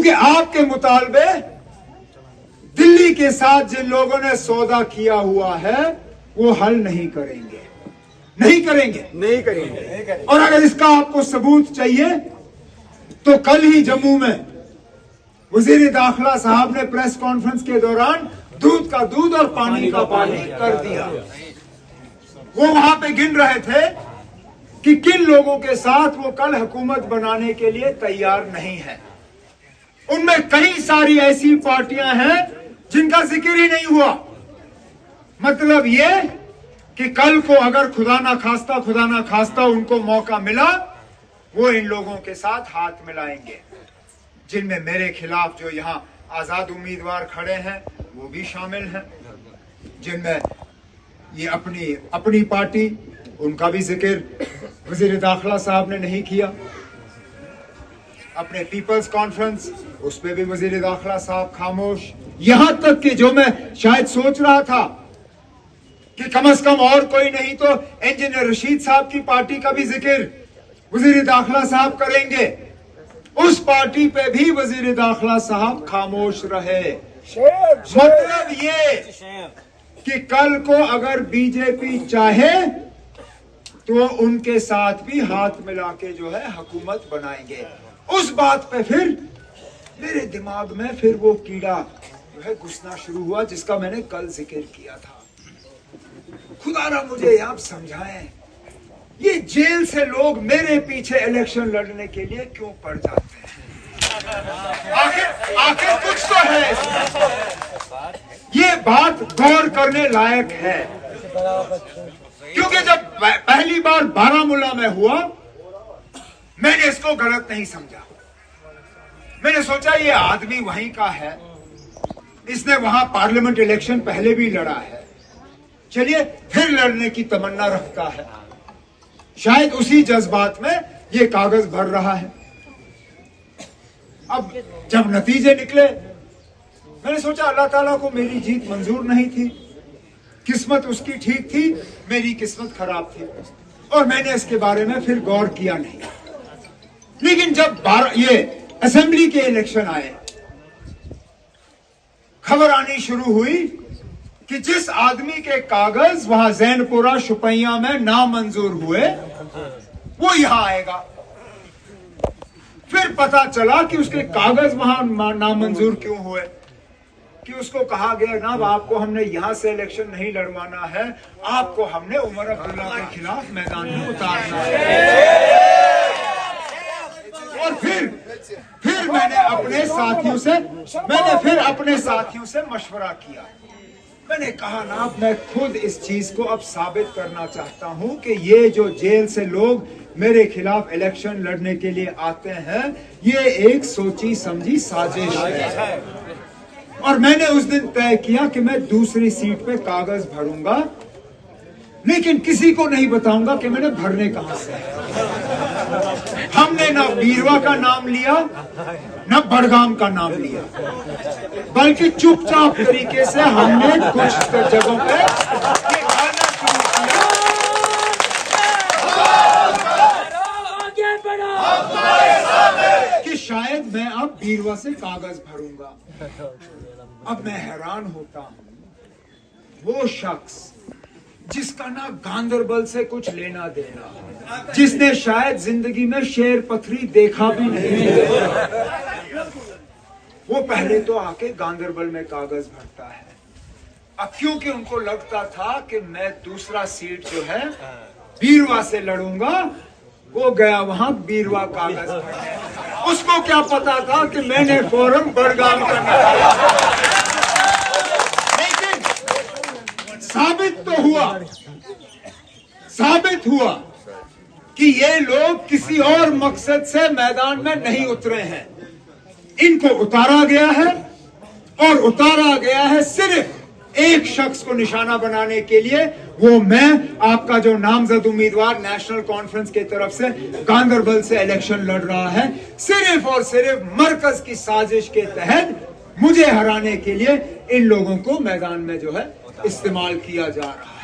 क्योंकि आपके मुतालबे दिल्ली के साथ जिन लोगों ने सौदा किया हुआ है वो हल नहीं करेंगे, नहीं करेंगे। और अगर इसका आपको सबूत चाहिए तो कल ही जम्मू में वजीर दाखिला साहब ने प्रेस कॉन्फ्रेंस के दौरान दूध का दूध और पानी का पानी कर दिया। वो वहां पे गिन रहे थे कि किन लोगों के साथ वो कल हुकूमत बनाने के लिए तैयार नहीं है। उनमें कई सारी ऐसी पार्टियां हैं जिनका जिक्र ही नहीं हुआ। मतलब ये कि कल को अगर खुदा ना खास्ता उनको मौका मिला, वो इन लोगों के साथ हाथ मिलाएंगे, जिनमें मेरे खिलाफ जो यहां आजाद उम्मीदवार खड़े हैं वो भी शामिल हैं, जिनमें ये अपनी पार्टी, उनका भी जिक्र वजीर दाखिला साहब ने नहीं किया। अपने पीपल्स कॉन्फ्रेंस, उस पर भी वजीर दाखिला साहब खामोश। यहां तक कि जो मैं शायद सोच रहा था कि कम से कम और कोई नहीं तो इंजीनियर रशीद साहब की पार्टी का भी जिक्र वजीर दाखिला साहब करेंगे, उस पार्टी पे भी वजीर दाखिला साहब खामोश रहे। मतलब ये कि कल को अगर बीजेपी चाहे तो उनके साथ भी हाथ मिला के जो है हुकूमत बनाएंगे। उस बात पे फिर मेरे दिमाग में फिर वो कीड़ा जो है घुसना शुरू हुआ जिसका मैंने कल जिक्र किया था। खुदारा मुझे आप समझाएं, ये जेल से लोग मेरे पीछे इलेक्शन लड़ने के लिए क्यों पड़ जाते हैं? आखिर कुछ तो है। ये बात गौर करने लायक है, क्योंकि जब पहली बार बारामूला में हुआ मैंने इसको गलत नहीं समझा। मैंने सोचा ये आदमी वहीं का है, इसने वहां पार्लियामेंट इलेक्शन पहले भी लड़ा है, चलिए फिर लड़ने की तमन्ना रखता है, शायद उसी जज्बात में ये कागज भर रहा है। अब जब नतीजे निकले मैंने सोचा अल्लाह ताला को मेरी जीत मंजूर नहीं थी, किस्मत उसकी ठीक थी, मेरी किस्मत खराब थी, और मैंने इसके बारे में फिर गौर किया नहीं। लेकिन जब ये असेंबली के इलेक्शन आए, खबर आनी शुरू हुई कि जिस आदमी के कागज वहां जैनपुरा शुपैया में नामंजूर हुए वो यहां आएगा। फिर पता चला कि उसके कागज वहां नामंजूर क्यों हुए, कि उसको कहा गया ना आपको हमने यहां से इलेक्शन नहीं लड़वाना है, आपको हमने उमर अब्दुल्ला के खिलाफ मैदान में उतारना है। और फिर मैंने अपने साथियों से मशवरा किया। मैंने कहा ना मैं खुद इस चीज को अब साबित करना चाहता हूं कि ये जो जेल से लोग मेरे खिलाफ इलेक्शन लड़ने के लिए आते हैं ये एक सोची समझी साजिश है। और मैंने उस दिन तय किया कि मैं दूसरी सीट पे कागज भरूंगा, लेकिन किसी को नहीं बताऊंगा कि मैंने भरने कहां से। हमने ना बीरवा का नाम लिया ना बड़गाम का नाम लिया, बल्कि चुपचाप तरीके से हमने कुछ जगहों पे कि शायद मैं अब बीरवा से कागज भरूंगा। अब मैं हैरान होता हूं, वो शख्स जिसका ना गांदरबल से कुछ लेना देना, जिसने शायद जिंदगी में शेर पथरी देखा भी नहीं, वो पहले तो आके गांदरबल में कागज भरता है। अब क्योंकि उनको लगता था कि मैं दूसरा सीट जो है बीरवा से लड़ूंगा, वो गया वहां बीरवा कागज भरने। उसको क्या पता था कि मैंने फौरन बड़गाम करना था। साबित हुआ कि ये लोग किसी और मकसद से मैदान में नहीं उतरे हैं। इनको उतारा गया है, और उतारा गया है सिर्फ एक शख्स को निशाना बनाने के लिए, वो मैं, आपका जो नामजद उम्मीदवार नेशनल कॉन्फ्रेंस की तरफ से गांदरबल से इलेक्शन लड़ रहा है। सिर्फ और सिर्फ मरकज की साजिश के तहत मुझे हराने के लिए इन लोगों को मैदान में जो है इस्तेमाल किया जा रहा है।